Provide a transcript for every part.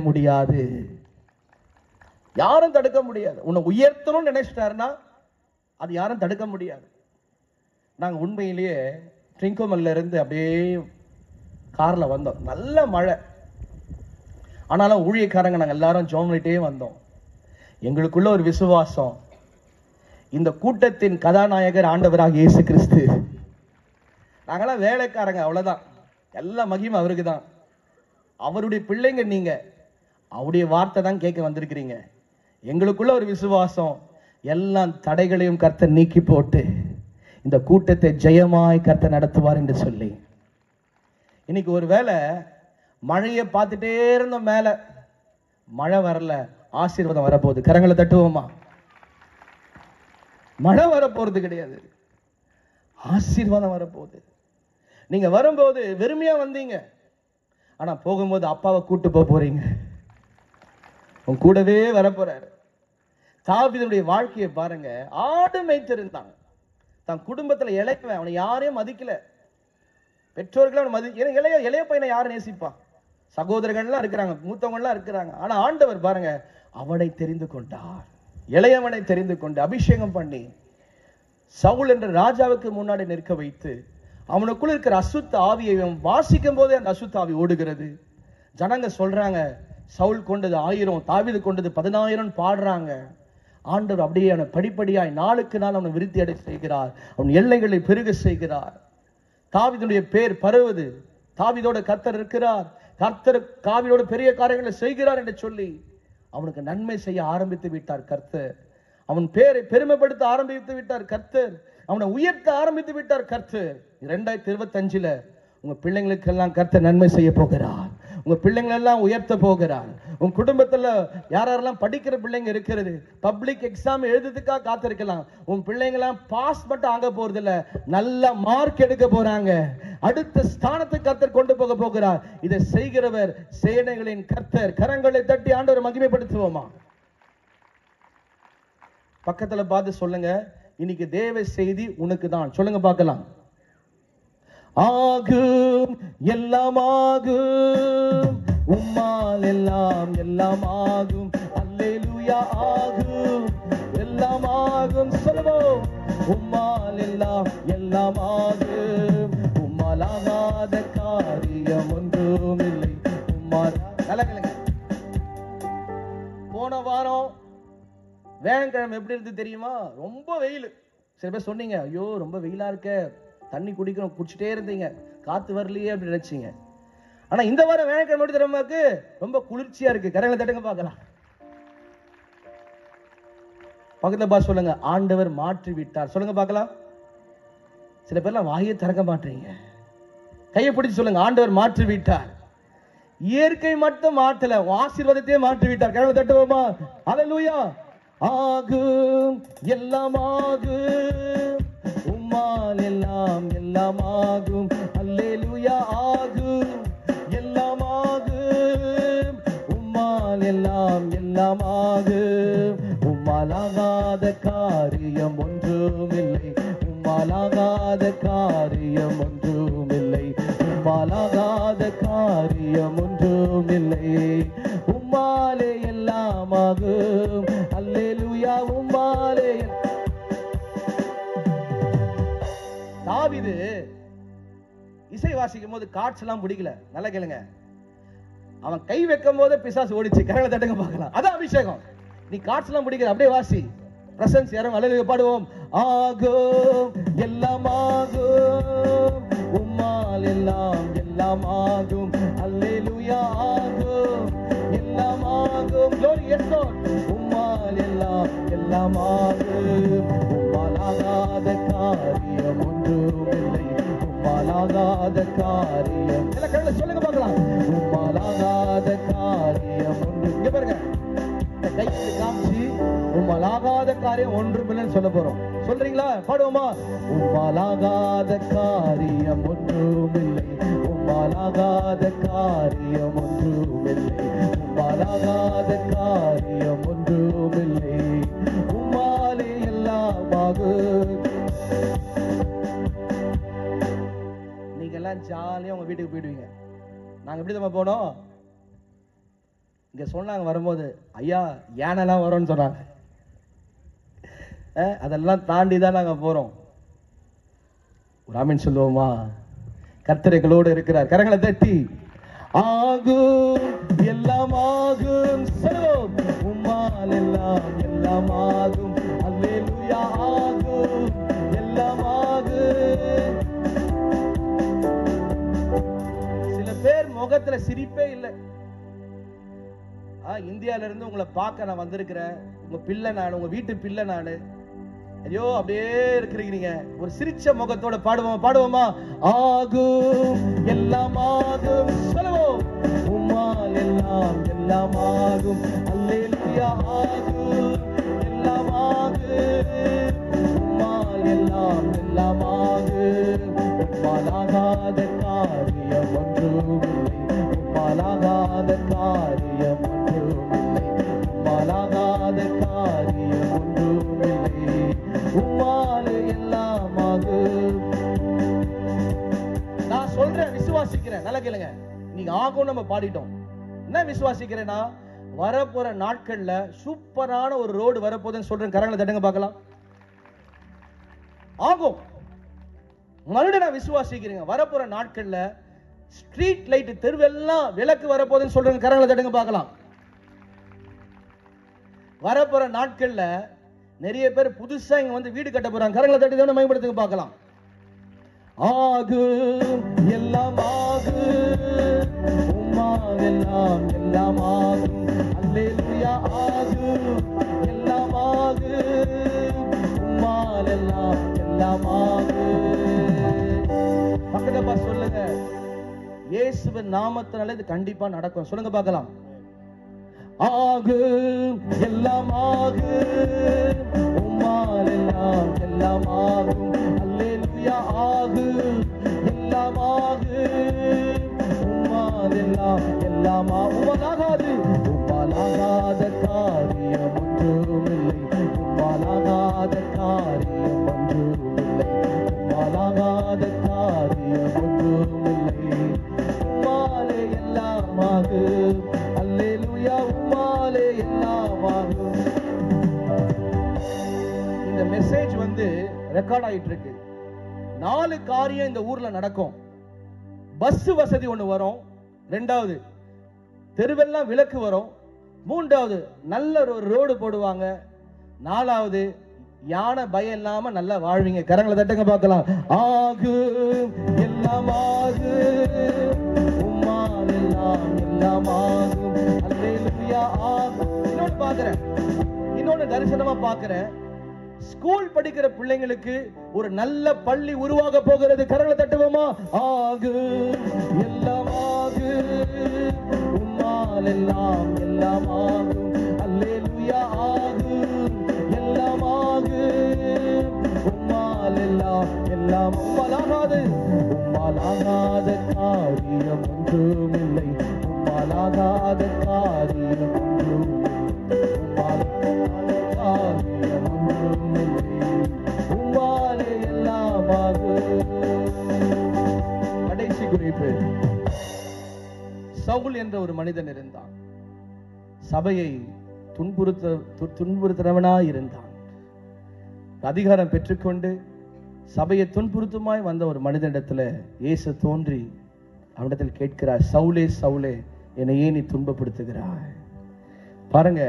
முடியாது, யாரும் தடுக்க முடியாது. உன்னை உயர்த்தணும்னு நினைச்சிட்டாருன்னா அது யாரும் தடுக்க முடியாது. நாங்கள் உண்மையிலேயே ட்ரிங்கோமல்ல இருந்து அப்படியே கார்ல வந்தோம். நல்ல மழை, ஆனாலும் ஊழியக்காரங்க நாங்கள் எல்லாரும் ஜெபம் பண்ணிட்டே வந்தோம். எங்களுக்குள்ள ஒரு விசுவாசம், இந்த கூட்டத்தின் கதாநாயகர் ஆண்டவராக இயேசு கிறிஸ்து. நாங்களாம் வேலைக்காரங்க, அவ்வளவுதான். எல்லா மகிமை அவருக்கு தான். அவருடைய பிள்ளைங்க நீங்க, அவருடைய வார்த்தை தான் கேட்க வந்திருக்கிறீங்க. எங்களுக்குள்ள ஒரு விசுவாசம், எல்லா தடைகளையும் கர்த்தர் நீக்கி போட்டு இந்த கூட்டத்தை ஜெயமாய் கர்த்தர் நடத்துவார் என்று சொல்லி, இன்னைக்கு ஒருவேளை மழையை பார்த்துட்டே இருந்தோம், மேல மழை வரல, ஆசீர்வாதம் வரப்போகுது. கரங்களை தட்டுவோமா? மழை வரப்போறது கிடையாது, ஆசீர்வாதம் வரப்போகுது. நீங்க வரும்போது வெறுமையா வந்தீங்க, ஆனா போகும்போது அப்பாவை கூட்டு போறீங்க. உன் கூடவே வரப்போறாரு. தாவீதுடைய வாழ்க்கையை பாருங்க. ஆடு மேய்ச்சிருந்தான், தன் குடும்பத்துல இளையவன், அவனை யாரையும் மதிக்கல. பெற்றோர்கள் அவனை இளைய பையனை யாரும் நேசிப்பான்? சகோதரர்கள்லாம் இருக்கிறாங்க, மூத்தவங்கலாம் இருக்கிறாங்க. ஆனா ஆண்டவர் பாருங்க, அவனை தெரிந்து கொண்டார். இளையவனை தெரிந்து கொண்டு அபிஷேகம் பண்ணி சவுல் என்ற ராஜாவுக்கு முன்னாடி நிற்க வைத்து, அவனுக்குள்ள இருக்கிற அசுத்த ஆவியை வாசிக்கும் போதே அந்த அசுத்த ஆவி ஓடுகிறது. ஜனங்க சொல்றாங்க, சவுல் கொண்டது 1000, தாவீது கொண்டது 10,000 பாடுறாங்க. ஆண்டவர் அப்படியே அவனை படிப்படியாய் நாளுக்கு நாள் அவனை விருத்தி அடை செய்கிறார். அவன் எல்லைகளை பெருக செய்கிறார். தாவீதுடைய பேர் பரவுது. தாவீதோட கர்த்தர் இருக்கிறார், கர்த்தர் தாவீதோட பெரிய காரியங்களை செய்கிறார் என்று சொல்லி அவனுக்கு நன்மை செய்ய ஆரம்பித்து விட்டார் கர்த்தர். அவன் பேரை பெருமைப்படுத்த ஆரம்பித்து விட்டார் கர்த்தர். அவனை உயர்த்த ஆரம்பித்து விட்டார் கர்த்தர். 2025 உங்க பிள்ளைங்களுக்கெல்லாம் கர்த்தர் நன்மை செய்ய போகிறார். உங்க பிள்ளைங்களை எல்லாம் உயர்த்த போகிறார். உங்க குடும்பத்துல யாரெல்லாம் படிக்கிற பிள்ளைங்க இருக்கிறது, பப்ளிக் எக்ஸாம் எழுதுறதுக்காக காத்திருக்கலாம். உன் பிள்ளைங்க எல்லாம் பாஸ் மட்டும் ஆக போறது இல்ல, நல்ல மார்க் எடுக்க போறாங்க. அடுத்த ஸ்தானத்துக்கு கர்த்தர் கொண்டு போக போகிறார். இதை செய்கிறவர் சேனைகளின் கர்த்தர். கரங்களை தட்டி ஆண்டவரை மகிமைப்படுத்துவோமா? பக்கத்துல பார்த்து சொல்லுங்க, இன்னைக்கு தேவ செய்தி உனக்கு தான். சொல்லுங்க பார்க்கலாம். ஆகும், எல்லாம் ஆகும், உம்மால் எல்லாம் எல்லாம் ஆகும். அல்லேலூயா. ஆகும், எல்லாம் ஆகும். சொல்லுவோம். உம்மால் எல்லாம் எல்லாம் ஆகும், உம்மால் ஆகாத காரியம் ஒன்றும் இல்லை. உம்மால் நல்ல. போன வாரம் வேலைக்கிழமை எப்படி இருந்து தெரியுமா? ரொம்ப வெயில். சில பேர் சொன்னீங்க, ஐயோ ரொம்ப வெயிலா இருக்க, தண்ணி குடிக்கணும், குடிச்சிட்டே இருந்தீங்க, காத்து வரலையே அப்படின்னு நினைச்சீங்க. ஆனா இந்த வாரம் வேலைக்கிழமை எப்படி தெரியுமாக்கு? ரொம்ப குளிர்ச்சியா இருக்கு. கரங்களை தட்டுங்க பார்க்கலாம். பக்கத்துல பார்த்து சொல்லுங்க, ஆண்டவர் மாற்றி விட்டார். சொல்லுங்க பார்க்கலாம். சில பேர்லாம் வாயை திறக்க மாட்டீங்க. கையை பிடிச்சு சொல்லுங்க, ஆண்டவர் மாற்றி விட்டார். இயற்கை மட்டும் மாற்றல, ஆசீர்வாதத்தையே மாற்றி விட்டார். கரங்களை தட்டுவோமா? அல்லேலூயா. ஆகும், எல்லாம் ஆகும், உம்மால் எல்லாம் எல்லாம் ஆகும். அல்லேலூயா. ஆகும், எல்லாம் ஆகும், உம்மால் எல்லாம் எல்லாம் ஆகும். உம்மால் ஆகாத காரியம் ஒன்றும் இல்லை. உம்மால் ஆகாத காரியம் ஒன்றும் இல்லை. உம்மால் ஆகாத காரியம் ஒன்றும் இல்லை. உம்மாலே எல்லாம் ஆகும். அல்லேலூயா. உம்மாலே. தாவீது இசை வாசிக்கும் போது காட்ஸ் எல்லாம் பிடிக்கல. நல்லா கேளுங்க, அவன் கை வைக்கும் போது பிசாசு ஓடிச்சு. கரங்களை தட்டுங்க பார்க்கலாம். அதான் அபிஷேகம். நீ காட்ஸ் எல்லாம் பிடிக்கல, அப்படியே வாசி. பிரசன்ஸ் யாரும் அல்லேலூயா பாடுவோம். ஆகும், எல்லாம் ஆகும், உம்மால் எல்லாம் எல்லாம் ஆகும். அல்லேலூயா. ஆகும், எல்லாம் ஆகும். Glory, yes Lord. உம்மால் எல்லாம் எல்லாம் ஆகும். உம்மால் ஆகாத காரியம் ஒன்றும் இல்லை. உம்மால் ஆகாத காரியம். எல்லா கரங்களை சொல்லுங்க பார்க்கலாம். உம்மால் ஆகாத காரியம் ஒன்று. இங்க பாருங்க, கை காமிச்சு உம்மால் ஆகாத காரியம் ஒன்றும் இல்லைன்னு சொல்ல போறோம். சொல்றீங்களா? பாடுவோமா? உம்மால் ஆகாத காரியம் ஒன்றும் இல்லை. உம்மால் ஆகாத காரியம் ஒன்றும் இல்லை. உம்மால் ஆகாத காரியம் ஒன்றும் இல்லை. உம்மாலே எல்லாம் ஆகும். நீங்க எல்லாம் ஜாலியா உங்க வீட்டுக்கு போயிடுவீங்க. நாங்க எப்படி தான் போனோம்? இங்க சொன்னாங்க வரும்போது, ஐயா யானைலாம் வரும்னு சொன்னாங்க. அதெல்லாம் தாண்டி தான் நாங்க போறோம். ஒரு ஆமீன் சொல்லுவோமா? கர்த்தர் எங்களோடு இருக்கிறார். கரங்களை தட்டி ஆகும் எல்லாம் ஆகும் சொல்லுவோம். உம்மால் எல்லாம் எல்லாம் ஆகும். அல்லேலூயா. ஆகும் எல்லாம் ஆகும். சில பேர் முகத்துல சிரிப்பே இல்லை. இந்தியால இருந்து உங்களை பார்க்க நான் வந்திருக்கிறேன். உங்க பிள்ளை நான், உங்க வீட்டு பிள்ளை நானு. ஐயோ அப்படியே இருக்கிறீங்க. ஒரு சிரிச்ச முகத்தோட பாடுவோமா? ஆகும் எல்லாம் ஆகும் சொல்லுவோம். உம்மால் எல்லாம் எல்லாம் ஆகும். அல்லேலூயா. ஆகும் எல்லாம் ஆகும். உம்மால் எல்லாம் எல்லாம் ஆகும். உம்மாலாகாத காரியம் ஒன்றுமில்லை. உம்மாலாகாத காரியம் ஒன்றுமில்லை. உம்மாலாகாத காரியம் ஒன்றுமில்லை. உம்மாலே எல்லாம் ஆகும். நான் சொல்றேன், விசுவாசிக்கிறேன். நல்லா கேளுங்க. நீங்க ஆகும் நம்ம பாடிட்டோம். என்ன விசுவாசிக்கிறேன்னா, வரப்போற நாட்கள்ல சூப்பரான ஒரு ரோடு வரப்போகுதுன்னு சொல்றேன். கரங்களை தட்டுங்க பார்க்கலாம். ஆகும். மறுபடியும் நான் விசுவாசிக்கிறேங்க. வரப்போற நாட்கள்ல ஸ்ட்ரீட் லைட், தெருவெல்லாம் விளக்கு வரப்போகுதுன்னு சொல்றேன். கரங்களை தட்டுங்க பார்க்கலாம். வரப்போற நாட்கள்ல நிறைய பேர் புதுசா இங்க வந்து வீடு கட்ட போறாங்க. கரங்களை தட்டி தான் மேம்படுத்துங்க பார்க்கலாம். ஆகும் எல்லாம் ஆகும். உம்மால் எல்லாம் எல்லாம் ஆகும். அல்லேலூயா. ஆகும் எல்லாம் ஆகும். உம்மால் எல்லாம் எல்லாம் ஆகும். பக்கத்துல சொல்லுங்க, இயேசுவின் நாமத்தினால இது கண்டிப்பா நடக்கும். சொல்லுங்க பார்க்கலாம். ஆகும் எல்லாம் ஆகும். உம்மால் எல்லாம் எல்லாம் ஆகும். அல்லேலூயா. ஆகும் எல்லாம் ஆகும். உம்மால் எல்லாம் எல்லாம் உம்மாலாகாது. உம்மாலாகாத காரியம் ஒன்றுமில்லை. உம்மாலாகாத காரியம் ஒன்றுமில்லை. உம்மாலாகாத காரியம் ஒன்றுமில்லை. உம்மாலே எல்லாம் ஆகும். அல்லேலூயா. உம்மாலே எல்லாம் ஆகும். இந்த மெசேஜ் வந்து ரெக்கார்ட் ஆயிட்டு இருக்கு. 4 காரியம் இந்த ஊர்ல நடக்கும். பஸ் வசதி ஒண்ணு வரும். 2வது தெருவெல்லாம் விளக்கு வரும். 3வது நல்ல ஒரு ரோடு போடுவாங்க. 4வது யானை பயம் இல்லாம நல்லா வாழ்வீங்க. கரங்களை தட்டுங்க பார்க்கலாம். ஆகும் எல்லாம் ஆகும். உம்மால் எல்லாம் எல்லாம் ஆகும். அல்லேலூயா. ஆகும். இன்னொன்னு பாக்குறேன், இன்னொன்னு தரிசனமா பாக்குறேன். ஸ்கூல் படிக்கிற பிள்ளைங்களுக்கு ஒரு நல்ல பள்ளி உருவாக போகிறது. கரங்களை தட்டுவோமா? ஆகும் எல்லாம் ஆகும். உம்மால் எல்லாம் எல்லாம் ஆகும். அல்லேலூயா. ஆகும் எல்லாம் ஆகும். உம்மால் எல்லாம் எல்லாம். உம்மாலாகாது. உம்மாலாகாத காரியம் ஒன்றுமில்லை. உம்மாலாகாத காரியம் ஒன்றுமில்லை. உம்மாலாகாத காரியம் ஒன்றுமில்லை. உம்மாலே எல்லாம் ஆகும். கடைசி குறிப்பு. சவுல் என்ற ஒரு மனிதன் இருந்தான். சபையை துன்புறுத்துறவனாய் இருந்தான். அதிகாரம் பெற்றுக்கொண்டு சபையை துன்புறுத்துமாய் வந்த ஒரு மனிதனிடத்துல இயேசு தோன்றி அவனிடத்தில் கேட்கிறார், சவுலே சவுலே என்னை ஏன் நீ துன்பப்படுத்துகிறாய்? பாருங்க,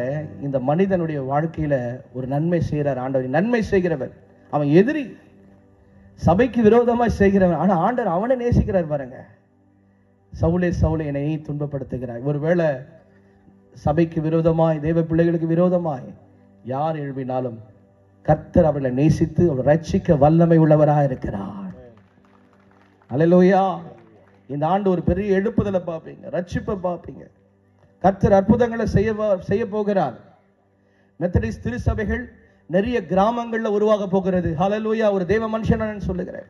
இந்த மனிதனுடைய வாழ்க்கையில ஒரு நன்மை செய்கிறார் ஆண்டவர். நன்மை செய்கிறவர். அவன் எதிரி, சபைக்கு விரோதமா செய்கிறவன். ஆனா ஆண்டவர் அவனை நேசிக்கிறார். பாருங்க, சவுலே சவுலே என்னை ஏன் துன்பப்படுத்துகிறாய்? ஒருவேளை சபைக்கு விரோதமாய், தேவ பிள்ளைகளுக்கு விரோதமாய் யார் எழுப்பினாலும் கர்த்தர் அவர்களை நேசித்து அவர் ரட்சிக்க வல்லமை உள்ளவராக இருக்கிறார். அல்லேலூயா. இந்த ஆண்டு ஒரு பெரிய எழுப்புதலை பார்ப்பீங்க, ரட்சிப்பை பார்ப்பீங்க. கர்த்தர் அற்புதங்களை செய்ய போகிறார். மெத்தடிஸ்ட் திருச்சபைகள் நிறைய கிராமங்கள்ல உருவாக போகிறது. ஹல்லேலூயா. ஒரு தேவ மனுஷன் நான் சொல்லுகிறேன்.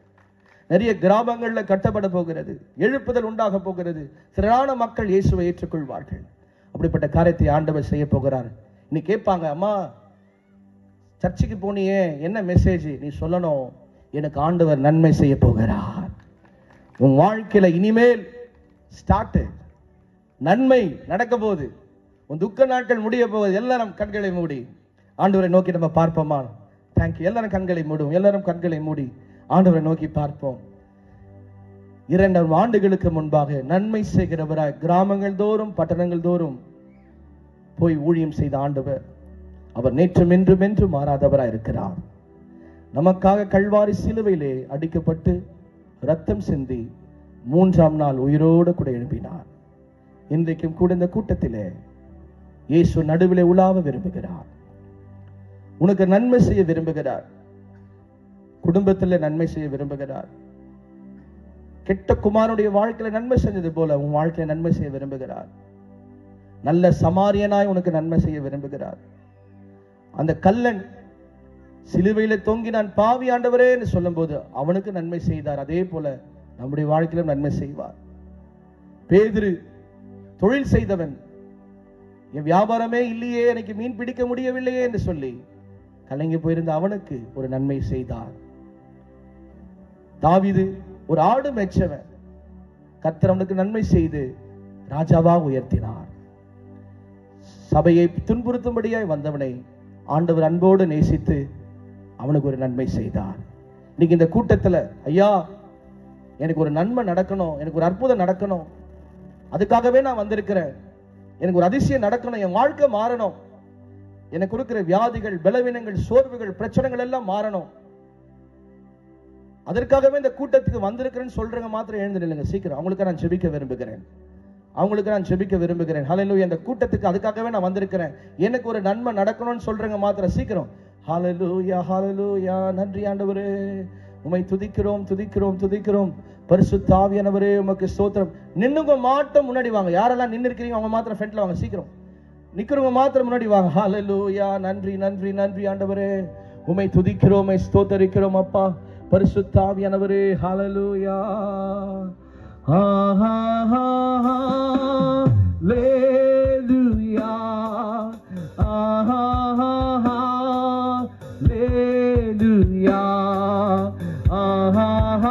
நிறைய கிராமங்கள்ல கட்டப்பட போகிறது. எழுப்புதல் உண்டாக போகிறது. திரளான மக்கள் இயேசுவை ஏற்றுக்கொள்வார்கள். அப்படிப்பட்ட காரியத்தை ஆண்டவர் செய்ய போகிறார். நீ கேட்பாங்க, அம்மா சர்ச்சுக்கு போனியே, என்ன மெசேஜ்? நீ சொல்லணும், எனக்கு ஆண்டவர் நன்மை செய்ய போகிறார். உன் வாழ்க்கையில இனிமேல் ஸ்டார்ட், நன்மை நடக்க போகுது. உன் துக்க நாட்கள் முடிய போவது. எல்லாரும் கண்களை மூடி ஆண்டவரை நோக்கி நம்ம பார்ப்போமா? தேங்க்யூ. எல்லாரும் கண்களை மூடும். எல்லாரும் கண்களை மூடி ஆண்டவரை நோக்கி பார்ப்போம். 2 ஆண்டுகளுக்கு முன்பாக நன்மை செய்கிறவராய் கிராமங்கள் தோறும் பட்டணங்கள் தோறும் போய் ஊழியம் செய்த ஆண்டவர், அவர் நேற்றும் என்றும் என்றும் மாறாதவராய் இருக்கிறார். நமக்காக கல்வாரி சிலுவையிலே அடிக்கப்பட்டு ரத்தம் சிந்தி 3ஆம் நாள் உயிரோடு கூட எழுப்பினார். இன்றைக்கும் கூட இந்த கூட்டத்திலே இயேசு நடுவிலே உலாவ விரும்புகிறார். உனக்கு நன்மை செய்ய விரும்புகிறார். குடும்பத்தில் நன்மை செய்ய விரும்புகிறார். கெட்ட குமாரனுடைய வாழ்க்கையில நன்மை செஞ்சது போல உன் வாழ்க்கையில நன்மை செய்ய விரும்புகிறார். நல்ல சமாரியனாய் உனக்கு நன்மை செய்ய விரும்புகிறார். அந்த கல்லன் சிலுவையில தொங்கி நான் பாவி ஆண்டவரே என்று சொல்லும் போது அவனுக்கு நன்மை செய்தார். அதே போல நம்முடைய வாழ்க்கையிலும் நன்மை செய்வார். பேதுரு தொழில் செய்தவன், என் வியாபாரமே இல்லையே, எனக்கு மீன் பிடிக்க முடியவில்லையே என்று சொல்லி கலங்கி போயிருந்த அவனுக்கு ஒரு நன்மை செய்தார். தாவீது ஒரு ஆடு மேய்ச்சவன், கர்த்தர் அவனுக்கு நன்மை செய்து ராஜாவாக உயர்த்தினார். சபையை துன்புறுத்தும்படியாய் வந்தவனை ஆண்டவர் அன்போடு நேசித்து அவனுக்கு ஒரு நன்மை செய்தார். இன்னைக்கு இந்த கூட்டத்தில் ஐயா எனக்கு ஒரு நன்மை நடக்கணும், எனக்கு ஒரு அற்புதம் நடக்கணும், அதுக்காகவே நான் வந்திருக்கிறேன், எனக்கு ஒரு அதிசயம் நடக்கணும், என் வாழ்க்கை மாறணும், எனக்கு இருக்கிற வியாதிகள் பலவீனங்கள் சோர்வுகள் பிரச்சனைகள் எல்லாம் மாறணும், அதற்காகவே இந்த கூட்டத்துக்கு வந்திருக்கிறேன்னு சொல்றவங்க மாத்திரம் எழுந்து நில்லுங்க சீக்கிரம். அவங்களுக்கு நான் ஜெபிக்க விரும்புகிறேன். அவங்களுக்கு நான் ஜெபிக்க விரும்புகிறேன். ஹல்லேலூயா. இந்த கூட்டத்துக்கு அதுக்காகவே நான் வந்திருக்கிறேன், எனக்கு ஒரு நன்மை நடக்கணும்னு சொல்றவங்க மாத்திரம் சீக்கிரம். ஹல்லேலூயா ஹல்லேலூயா. நன்றி ஆண்டவரே, உம்மை துதிக்கிறோம் துதிக்கிறோம் துதிக்கிறோம். பரிசுத்த ஆவியானவரே உமக்கு ஸ்தோத்திரம். நின்னுங்க மாட்டம் முன்னாடி வாங்க. யாரெல்லாம் நின்னு இருக்கீங்க அவங்க மாத்திரம் ஃப்ரண்ட்ல வாங்க சீக்கிரம். நிக்கிறவங்க மாத்திரம் முன்னாடி வாங்க. ஹல்லேலூயா. நன்றி நன்றி நன்றி ஆண்டவரே, உம்மை துதிக்கிறோம், உம்மை ஸ்தோத்தரிக்கிறோம் அப்பா. பரிசுத்த ஆவியானவரே ஹல்லேலூயா. ஹல்லேலூயா ஹல்லேலூயா ஹல்லேலூயா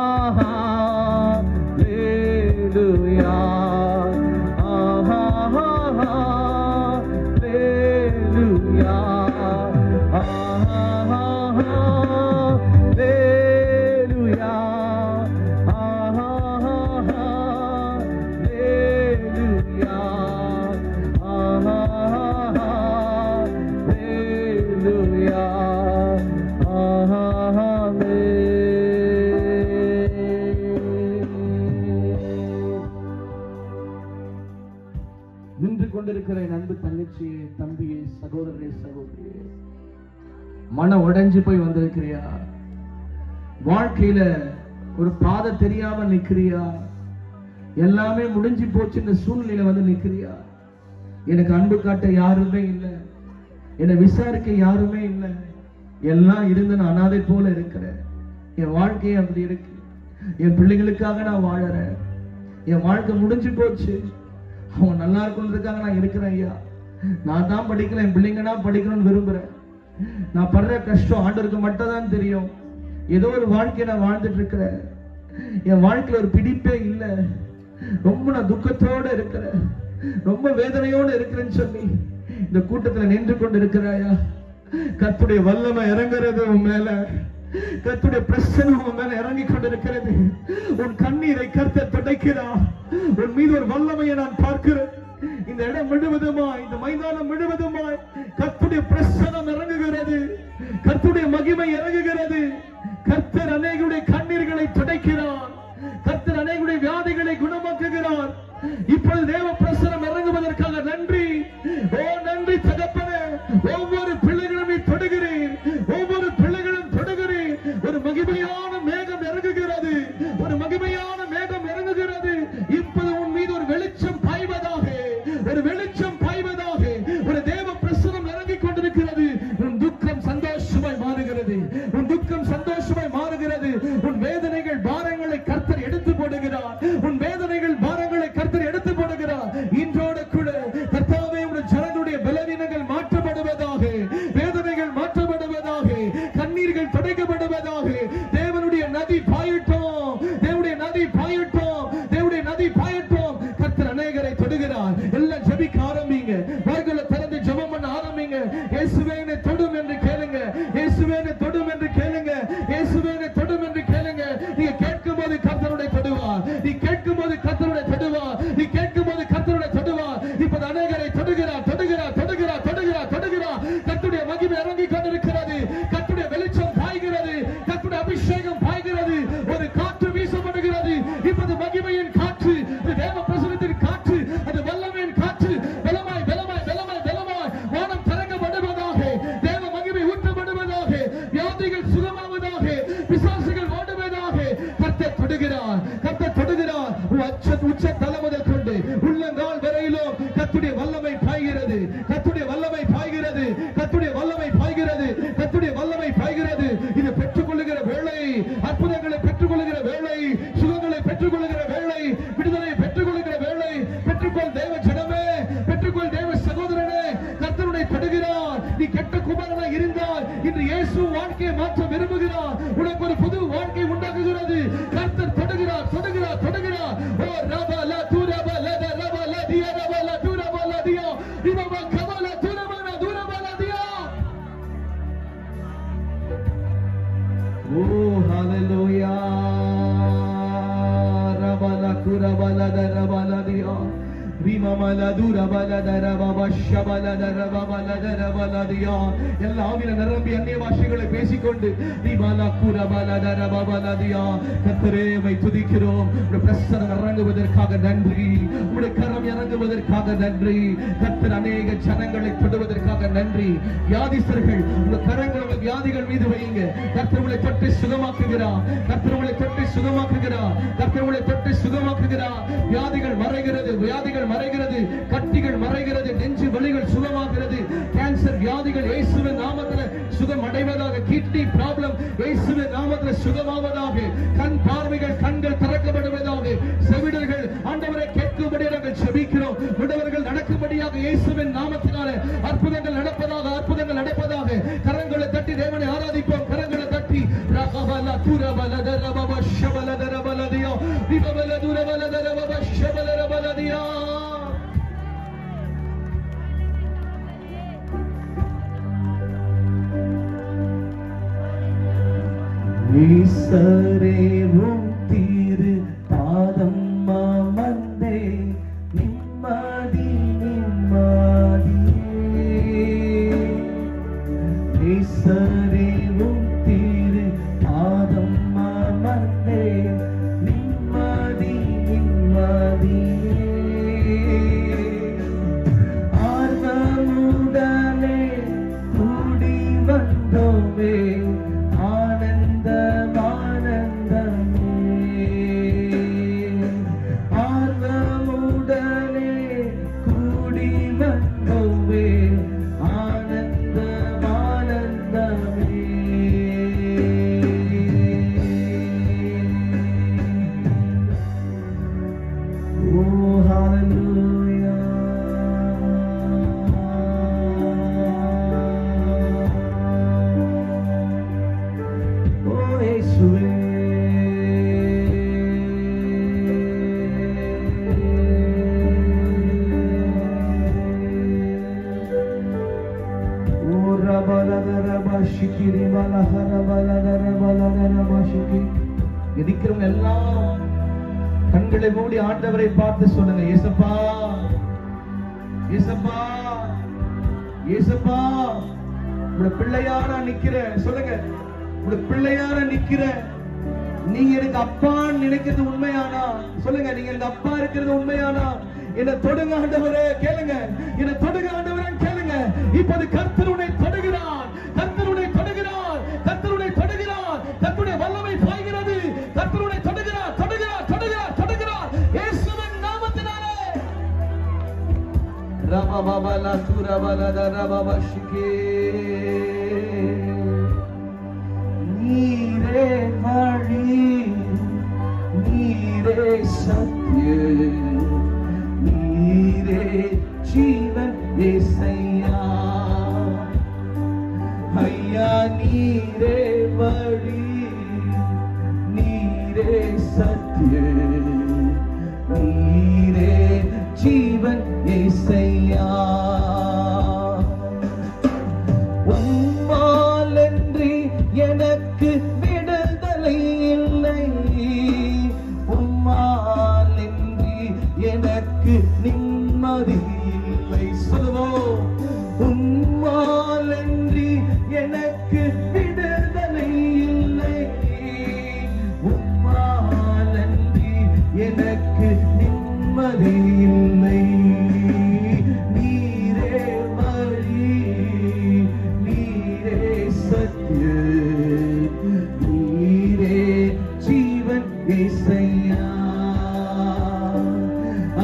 நின்று கொண்டிருக்கிற என் அன்பு தங்கச்சியே, தம்பியே, சகோதரரே, சகோதரியே, மன உடைஞ்சு போய் வந்திருக்கிறியா? வாழ்க்கையில ஒரு பாதை தெரியாம நிக்கிறியா? எல்லாமே முடிஞ்சு போச்சு இந்த சூழ்நிலையில வந்து நிக்கிறியா? எனக்கு அன்பு காட்ட யாருமே இல்லை, என்னை விசாரிக்க யாருமே இல்லை, எல்லாம் இருந்து நான் அனாதை போல இருக்கிறேன், என் வாழ்க்கையே அப்படி இருக்கு, என் பிள்ளைகளுக்காக நான் வாழறேன், என் வாழ்க்கை முடிஞ்சு போச்சு, அவங்க நல்லா இருக்கணுன்றதுக்காக நான் இருக்கிறேன் ஐயா, நான் தான் படிக்கிறேன், என் பிள்ளைங்க நான் படிக்கணும்னு விரும்புறேன், நான் படுற கஷ்டம் ஆண்டவருக்கு மட்டும் தான் தெரியும், ஏதோ ஒரு வாழ்க்கையை நான் வாழ்ந்துட்டு இருக்கிறேன், என் வாழ்க்கையில ஒரு பிடிப்பே இல்லை, ரொம்ப நான் துக்கத்தோட இருக்கிறேன், ரொம்ப வேதனையோடு இருக்கிறேன்னு சொல்லி இந்த கூட்டத்துல நின்று கொண்டு இருக்கிறாயா? கர்த்தருடைய வல்லமை இறங்குறது உன் மேல, கர்த்தருடைய பிரசன்னம் உன் மேல இறங்கி கொண்டிருக்கிறது. உன் கண்ணீரை கர்த்தர் துடைக்கிறார். உன் மீது ஒரு வல்லமையை நான் பார்க்கிறேன். இந்த இடம் முழுவதுமாய், இந்த மைதானம் முழுவதுமாய் கர்த்தருடைய பிரசன்னம் இறங்குகிறது, கர்த்தருடைய மகிமை இறங்குகிறது. கர்த்தர் அநேகருடைய கண்ணீர்களை துடைக்கிறார், கர்த்தர் அநேகருடைய வியாதிகளை குணமாக்குகிறார். இப்பொழுது தேவ பிரசன்னம் இறங்குவதற்காக நன்றி. ஓ நன்றி தகப்பனே, ஒவ்வொரு பிள்ளைகளும் நீ தொடுகிறீர், ஒவ்வொரு பிள்ளைகளும் தொடுகிறீர். ஒரு மகிமையான மேகம் இறங்குகிறது, ஒரு மகிமையான மேகம் இறங்குகிறது. இப்போது உன் மீது ஒரு வெளிச்சம் பாய்வதாக, ஒரு வெளிச்சம் பாய்வதாக, ஒரு தேவ பிரசன்னம் இறங்கிக் கொண்டிருக்கிறது. உன் துக்கம் சந்தோஷமாய் மாறுகிறது, உன் துக்கம் சந்தோஷமாய் மாறுகிறது. உன் வேதனைகள் பாரங்களை கர்த்தர் எடுத்து போடுகிறார், உன் வேதனைகள் பாரங்களை கர்த்தர் எடுத்து போடுகிறார். இன்றோடு கூட கர்த்தாவே உடைய ஜனங்களுடைய பலவீனங்கள் மாற்றப்படுவதாக, வேதனைகள் மாற்றப்படுவதாக, கண்ணீர்கள் துடைக்கப்படுவதாக. தேவனுடைய நதி பாயட்டும், தேவனுடைய நதி பாயட்டும், தேவனுடைய நதி பாயட்டும். கர்த்தர் அநேகரை தொடுகிறார். எல்லாம் ஜெபிக்க ஆரம்பிங்க. இப்போது அநேகரை தொடுகிறார் தொடுகிறார் தொடுகிறார் தொடுகிறார் தொடுகிறார். கர்த்தருடைய மகிமை இறங்கி கொண்டிருக்கிறது. கர்த்தருடைய வெளிச்சம் பாய்கிறது. கர்த்தருடைய அபிஷேகம் பாய்கிறது. ஒரு காற்று வீசப்படுகிறது. இப்போது மகிமையின் காற்று, தேவ பிரசன்னத்தின் காற்று, அது வல்லமையின் காற்று. பலமாய் பலமாய் பலமாய் பலமாய் வானம் திறக்கப்படுவதாக, தேவ மகிமை ஊற்றப்படுவதாக, வியாதிகள் சுகமாவதாக, பிசாசுகள் ஓடுவதாக. கர்த்தர் தொடுகிறார், கர்த்தர் தொடுகிறார். உச்ச தலை முதல் கொண்டு உள்ளங்கால் வரையிலும் கர்த்தருடைய வல்லமை பாய்கிறது. கர்த்தருடைய வல்லமை பாய்கிறது. கர்த்தருடைய வல்லமை பாய்கிறது. கர்த்தருடைய வல்லமை பாய்கிறது. இது பெற்றுக்கொள்ளுகிற வேளை, அற்புதங்களை பெற்றுக்கொள்ளுகிற வேளை, சுகங்களை பெற்றுக்கொள்ளுகிற வேளை, விடுதலை பெற்றுக்கொள்ளுகிற வேளை. பெற்றுக்கொள் தேவ ஜனமே, பெற்றுக்கொள் தேவ சகோதரனே. கர்த்தருடைய தொடுகிறார். நீ கெட்ட குமாரனாய் இருந்தால் இன்று இயேசு வாழ்க்கையை மாற்ற விரும்புகிறார். உனக்கு ஒரு புது வாழ்க்கை உண்டாக்குகிறது. கர்த்தர் தொடுகிறார் தொடுகிறார் தொடுகிறார். ஓ ரபலா துரபலா ரபலா தியா ரபலா துரபலா தியா ரிபபா கபலா துரபலா துரபலா தியா. ஓ ஹalleluya. ரபலா துரபலா ரபலா தியா ரிமமலா துரபலா ரபபா ஷபலா ரபபலா ரபலா தியா. எல்லா ஆவியில நிரம்பி அந்நிய பாஷைகளை பேசிக்கொண்டு ரிமலா குரபலா ரபபலா தியா. கர்த்தரே உம்மை துதிக்கிறோம். உம்முடைய பிரசன்னம் இறங்குவதற்காக நன்றி. உம்முடைய கரம் இறங்குவதற்காக நன்றி. கர்த்தர் அநேக ஜனங்களை தொடுவதற்காக நன்றி. வியாதிஸ்தர்கள் உங்கள் கரங்களை உங்கள் வியாதிகள் மீது வையுங்க. கர்த்தர் உங்களை தொட்டு சுகமாக்குகிறார். கர்த்தர் உங்களை தொட்டு சுகமாக்குகிறார். கர்த்தர் உங்களை தொட்டு சுகமாக்குகிறார். வியாதிகள் மறைகிறது, வியாதிகள் மறைகிறது, கட்டிகள் மறைகிறது, நெஞ்சு வலிகள் சுகமாகிறது. கேன்சர் வியாதிகள் இயேசுவின் நாமத்தில் சுகம் அடைவதாக. கிட்னி ப்ராப்ளம் இயேசுவின் நாமத்தில் சுகமாவதாக. கண் பார்வைகள், கண்கள் திறக்கப்படுவதாக. செவிடர்கள் ஆண்டவரை கேட்கும்படி நாங்கள் ஜெபிக்கிறோம். விடவர்கள் நடக்கும்படியாக இயேசுவின் நாமத்தினாலே அற்புதங்கள் நடப்பதாக, அற்புதங்கள் நடப்பதாக. கரங்களை தட்டி தேவனை ஆராதிப்போம். கரங்களை தட்டி ரகபல துரபல தரபப ஷபல தரபலதியா விபபல துரபல தரபப ஷபல தரபலதியா. ஈசரே உம் திரு பாதம் அமர்ந்தே நிம்மதி நிம்மதியே. ஈசரே உம் திரு பாதம் அமர்ந்தே நிம்மதி நிம்மதியே. ஆர்வமுடனே கூடி வந்தோமே ஆனந்தம் ஆனந்தமே. ஆர்வமுடனே கூடி வந்தோமே ஆனந்தம் ஆனந்தமே. ஓ ஹalleluya. ஓ இயேசுவே. ஓ ரபலதரபா ஷிகிரி பலஹரபலதரபலதரபா ஷிகி. இருக்கிறவங்க எல்லாம் கண்களை மூடி ஆண்டவரை பார்த்து சொல்லுங்க, இயேசப்பா இயேசப்பா இயேசப்பா, உங்க பிள்ளையா நான் நிக்கிறேன். சொல்லுங்க, உங்க பிள்ளையா நான் நிக்கிறேன். நீங்க எனக்கு அப்பான்னு நினைக்கிறது உண்மையானா? சொல்லுங்க, நீங்க எனக்கு அப்பா இருக்கிறது உண்மையானா? என்ன தொடுங்க ஆண்டவரே, கேளுங்க. என்ன தொடுங்க ஆண்டவரே, கேளுங்க. இப்போது கர்த்தருடைய தொடுகிறார், கர்த்தருடைய தொடுகிறார், கர்த்தருடைய தொடுகிறார். கர்த்தருடைய வல்லமை பாய்கிறது. கர்த்தருடைய தொடுகிறார், தொடுகிறார், தொடுகிறார், தொடுகிறார். இயேசுவின் நாமத்தினாலே. ரபபலா துரபலா ரபப ஷிகே. நீரே வழி, நீரே சத்தியம், நீரே ஜீவன் ஏசையா. ஐயா நீரே வழி, நீரே சத்தியம், நீரே ஜீவன் ஏசையா. உம்மாலன்றி எனக்கு விடுதலை இல்லை, உம்மாலன்றி எனக்கு நிம்மதி இல்லை. சொல்லுவோம், உம்மாலன்றி எனக்கு விடுதலை இல்லை, உம்மாலன்றி எனக்கு நிம்மதி இல்லை. நீரே வழி, நீரே சத்தியம், நீரே ஜீவன் இயேசையா.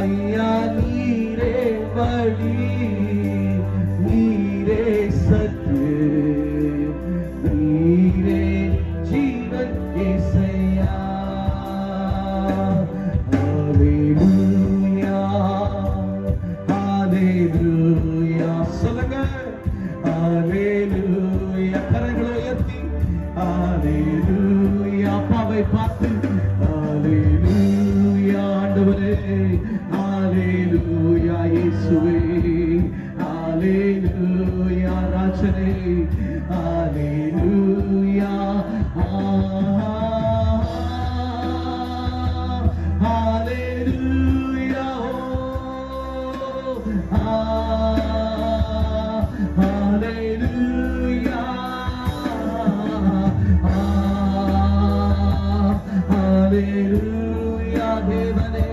ஐயா நீரே வழி, நீரே சத்தியம், நீரே ஜீவன் இயேசையா. ஹalleluya ஹalleluya சொல்லுங்க. ஹalleluya கரங்களை உயர்த்தி ஹalleluya அப்பாவை பார்த்து ஹalleluya ஆண்டவரே, ஹalleluya இயேசுவே, ஹalleluya ராஜனே, ஹalleluya ஹalleluya ஹalleluya ஹalleluya தேவனே,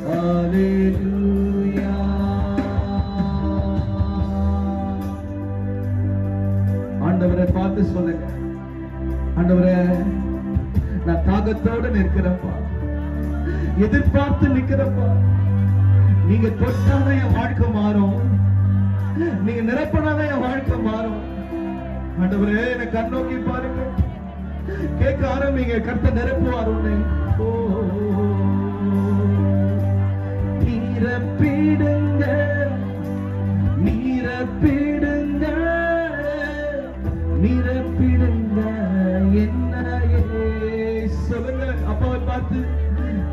ஹalleluya. ஆண்டவரை பார்த்து சொல்லுங்க, ஆண்டவரே நான் தாகத்தோடு நிற்கிறப்பா, எதிர்பார்த்து நிற்கிறப்பா. நீங்க தொட்டாதான் என் வாழ்க்கை மாறும், நீங்க நிரப்பினாதான் என் வாழ்க்கை மாறும். ஆண்டவரே என்னை கண்ணோக்கி பாருங்க, கேட்க ஆரம்பிங்க, கர்த்தர் நிரப்புவார் உன்னை. நீரப்பிடுங்க, நீரப்பிடுங்க, நிரப்பிடுங்க என்னையே. சொல்லுங்க அப்பாவை பார்த்து,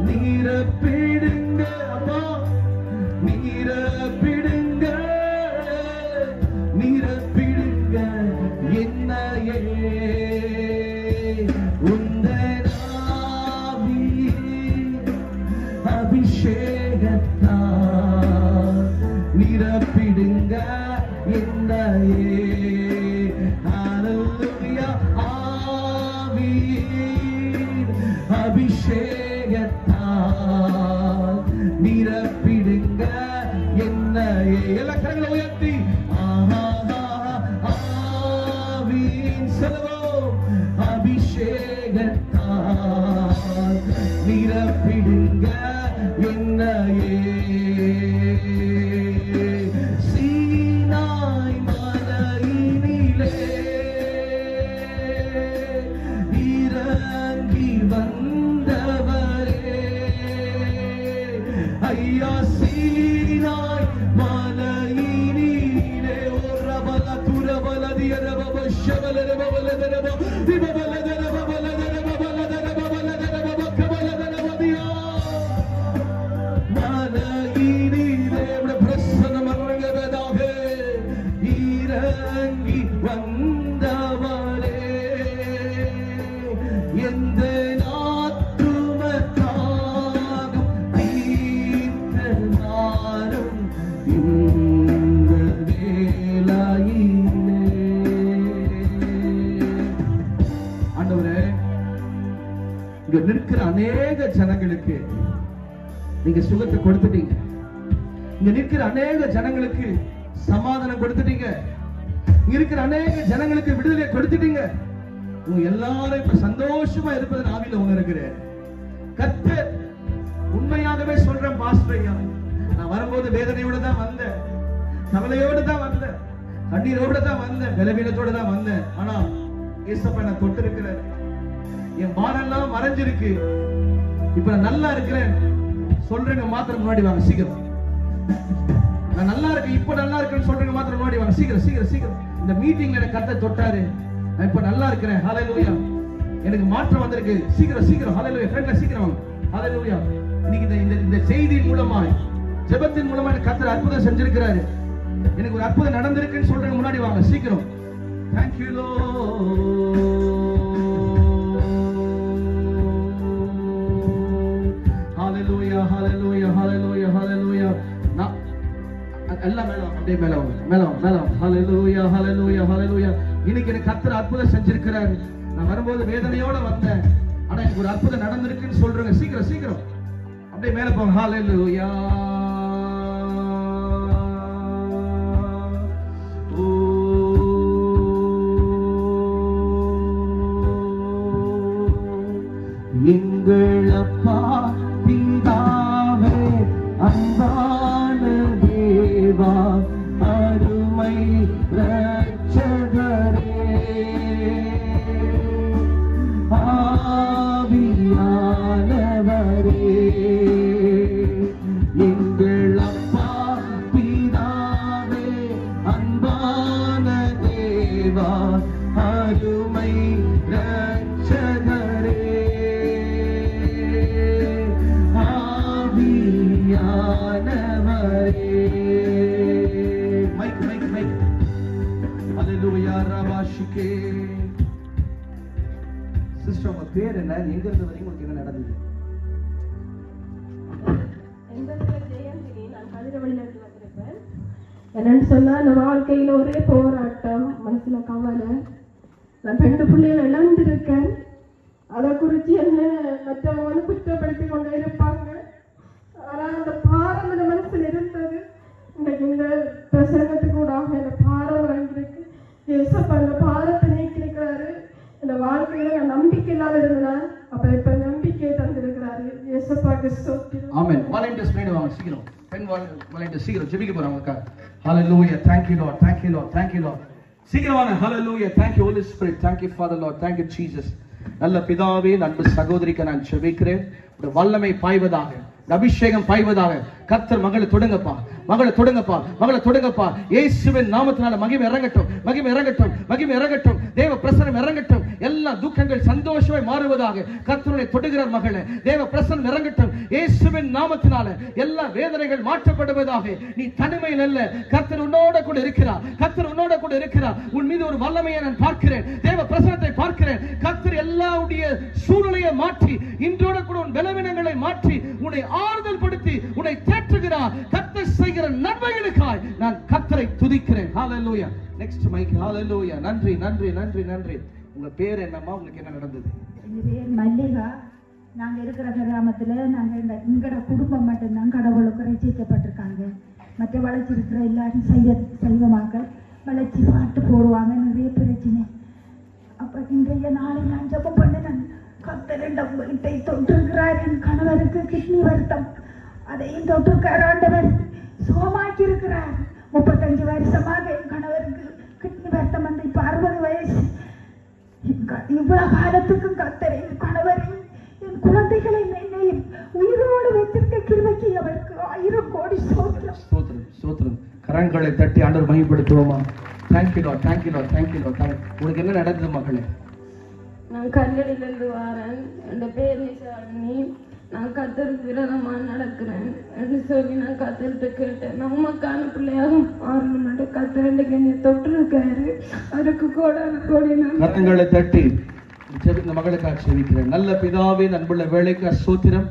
நிரப்பிடுங்க அப்பா, நிரப்பிடுங்க, நிரப்பிடுங்க என்னையே. உந்தன் ஆவியின் அபிஷேகத்தால் நிரப்பிடுங்க என்னையே. ஹalleluya ஆவியின் அபிஷேகத்தால் நிரப்பிடுங்க என்னையே. எல்லா கரங்களை உயர்த்தி ஆவியின் செல்வம் அபிஷேகத்தால் நிரப்பிடுங்க என்னையே. சீனாய் மலையினிலே இறங்கி வந்தவரே, ஐயா சீனாய் மலையினிலே ஒரபல துரபல தியரப ஷபல ரபல தரப திபல தரப பல தரப பல தரப பல தரப கபல தரப தியா மலையினிலே பிரசன்னம் அரங்கவதாக இறங்கி வந்தவரே, எந்த ஆத்துமத்தாகம் தீர்த்தனாரும் இந்த வேளையிலே. ஆண்டவரே, இங்க நிற்கிற அநேக ஜனங்களுக்கு நீங்க சுகத்தை கொடுத்துட்டீங்க, இங்க நிற்கிற அநேக ஜனங்களுக்கு சமாதானம் கொடுத்துட்டீங்க, இங்க இருக்கிற அநேக ஜனங்களுக்கு விடுதலை கொடுத்துட்டீங்க. உங்க எல்லாரும் இப்ப சந்தோஷமா இருப்பதை ஆவியில உணர்கிறேன். கர்த்தர் உண்மையாகவே சொல்றேன் பாஸ்டர் ஐயா, நான் வரும்போது வேதனையோட தான் வந்தேன், கவலையோட தான் வந்தேன், கண்ணீரோட தான் வந்தேன், பலவீனத்தோட தான் வந்தேன். ஆனா ஏசப்பா நான் தொட்டு இருக்கிறேன், என் பாரெல்லாம் மறைஞ்சிருக்கு, இப்ப நான் நல்லா இருக்கிறேன் சொல்றேங்க மாத்திரம் முன்னாடி வாங்க சீக்கிரம். நான் நல்லா இருக்கேன், இப்ப நல்லா இருக்கேன்னு சொல்றேங்க மாத்திரம் முன்னாடி வாங்க சீக்கிரம் சீக்கிரம் சீக்கிரம். இந்த மீட்டிங்ல எனக்கு கர்த்தர் தொட்டாரு, நான் இப்ப நல்லா இருக்கிறேன். ஹalleluya, எனக்கு மாற்றம் வந்திருக்கு. சீக்கிரம் சீக்கிரம் ஹalleluya, ஃப்ரெண்ட்ல சீக்கிரம் வாங்க. ஹalleluya, இன்னைக்கு இந்த செய்தியின் மூலமா, ஜெபத்தின் மூலமா எனக்கு கர்த்தர் அற்புதம் செஞ்சிருக்கிறாரு. எனக்கு ஒரு அற்புதம் நடந்திருக்குன்னு சொல்றேங்க முன்னாடி வாங்க சீக்கிரம். Thank you Lord. Hallelujah, hallelujah. ஹalleluya ஹalleluya ஹalleluya. எல்லாம் மேல அப்படியே மேல மேல ஹalleluya ஹalleluya ஹalleluya. இன்னைக்கு எனக்கு கர்த்தர் அற்புதம் செஞ்சிருக்கிறார். நான் வரும்போது வேதனையோட வந்தேன், ஆனா எனக்கு ஒரு அற்புதம் நடந்திருக்குன்னு சொல்றேங்க. சீக்கிரம் சீக்கிரம் அப்படியே மேல போங்க. ஹalleluya. எங்கள் அப்பா பிதாவே அன்பான தேவா அருமை இரட்சகரே ஆவியானவரே. எங்கள் அப்பா பிதாவே அன்பான தேவா அருமை இரட்சகரே ஆவியானவரே. Mike mike mike. ஹalleluya ரபாஷிகே. சிஸ்டர் உங்க பேர் என்ன? எங்க இருந்து வரீங்க? உங்களுக்கு என்ன நடந்தது? என்னன்னு சொன்னா, அந்த வாழ்க்கையில ஒரே போராட்டம், மனசுல கவலை. நான் 2 பிள்ளைகளை இழந்திருக்கேன். அதை குறித்து என்ன மற்றவங்க குற்றப்படுத்தி கொண்டே இருப்பாங்க. ஆனால் அந்த பாரம் அந்த மனசுல இருந்தது. இன்னைக்கு இந்த பிரசங்கத்துக்கு கூட அந்த பாரம் இறங்கிருக்கு. ஏசப்பா அந்த பாரத்தை நீக்கிருக்கிறாரு. இந்த வாழ்க்கையில நான் நம்பிக்கை இல்லாத இருந்தேன், அப்ப இப்ப நம்பிக்கை தந்திருக்கிறாரு. ஏசப்பாக்கு ஸ்தோத்திரம். ஆமென். வாலண்டியர்ஸ் மேல வாங்க சீக்கிரம். பெண் வாலண்டியர்ஸ் சீக்கிரம் ஜெபிக்க போறாங்க. ஹalleluya. Thank you Lord. Thank you Lord. Thank you Lord. சீக்கிரம் வாங்க. ஹalleluya. Thank you Holy Spirit. Thank you Father Lord. Thank you Jesus. நல்ல பிதாவே, அன்பு சகோதரிக்கு நான் ஜெபிக்கிறேன். வல்லமை பாய்வதாக, அபிஷேகம் பாய்வதாக. கர்த்தர் மகளை தொடுங்கப்பா, மகளை தொடுங்கப்பா, மகளை தொடுங்கப்பா. இயேசுவின் நாமத்தினால மகிமை இறங்கட்டும், மகிமை இறங்கட்டும், மகிமை இறங்கட்டும். தேவ பிரசன்னம் இறங்கட்டும். எல்லா துக்கங்கள் சந்தோஷமாய் மாறுவதாக. கர்த்தருடைய தொடுகிறார் மகளே. தேவ பிரசன்னம் இறங்கட்டும். இயேசுவின் நாமத்தினால எல்லா வேதனைகள் மாற்றப்படுவதாக. நீ தனிமையில் அல்ல, கர்த்தர் உன்னோட கூட இருக்கிறார். கர்த்தர் உன்னோட கூட இருக்கிறார். உன் மீது ஒரு வல்லமையை நான் பார்க்கிறேன், தேவ பிரசன்னத்தை பார்க்கிறேன். கர்த்தர் எல்லாவுடைய சூழ்நிலையை மாற்றி, இன்றோட கூட உன் பலவீனங்களை மாற்றி, உன்னை ஆறுதல் படுத்தி, உன்னை தேற்றுகிறார். கர்த்தர் செய்கிற நன்மைகளுக்காய் நான் கர்த்தரை துதிக்கிறேன். ஹalleluya. Next mike. ஹalleluya. நன்றி நன்றி நன்றி நன்றி. உங்க பேர் என்னம்மா? உங்களுக்கு என்ன நடந்தது? என் பேர் மல்லிகா. நாங்க இருக்கிற கிராமத்துல நாங்க எங்களோட குடும்பம் மட்டும்தான் கடவுளுக்கு ரசிக்கப்பட்டிருக்காங்க. மற்ற வளர்ச்சி இருக்கிற எல்லாரும் சைவமாக்க வளர்ச்சி பாட்டு போடுவாங்க. நிறைய பிரச்சனை. அப்ப இன்றைய நாளை நான் ஜெபம் பண்ணினேன். கர்த்தர் என் வீட்டை தொட்டிருக்கிறார். என் கணவருக்கு கிட்னி வருத்தம், அதையும் தொட்டிருக்கார். ஆண்டவர் சுகமாக்கி இருக்கிறார். 35 வருஷமாக என் கணவருக்கு கிட்னி வருத்தம் வந்து இப்ப 60 வயசு. இவ்வளவு காலத்துக்கும் கர்த்தர் என் கணவரையும் என் குழந்தைகளை என்னையும் உயிரோடு வைத்திருக்க கிருபைக்கு அவருக்கு 1000 கோடி ஸ்தோத்திரம். ஸ்தோத்திரம் ஸ்தோத்திரம். கரங்களை தட்டி ஆண்டவர் மகிமைப்படுத்துவோமா? Thank you Lord. Thank you Lord. Thank you Lord. உங்களுக்கு என்ன நடந்தது மகளே? நான் கல்லடியிலிருந்து வாரேன். என் பேர் நிஷாலினி. நான் கர்த்தருக்கு விரோதமாக நடக்கிறேன் என்று சொல்லி நான் கர்த்தர்கிட்ட கேட்டேன். நான் உமக்கான பிள்ளையாக மாறணும் மட்டும் கர்த்தர் என்னை தொட்டிருக்காரு. அதுக்கு கோடி நான் கரங்களை தட்டி இந்த மகளுக்காக செபிக்கிறேன். நல்ல பிதாவே, அன்புள்ள வேலைக்கு ஸ்தோத்திரம்.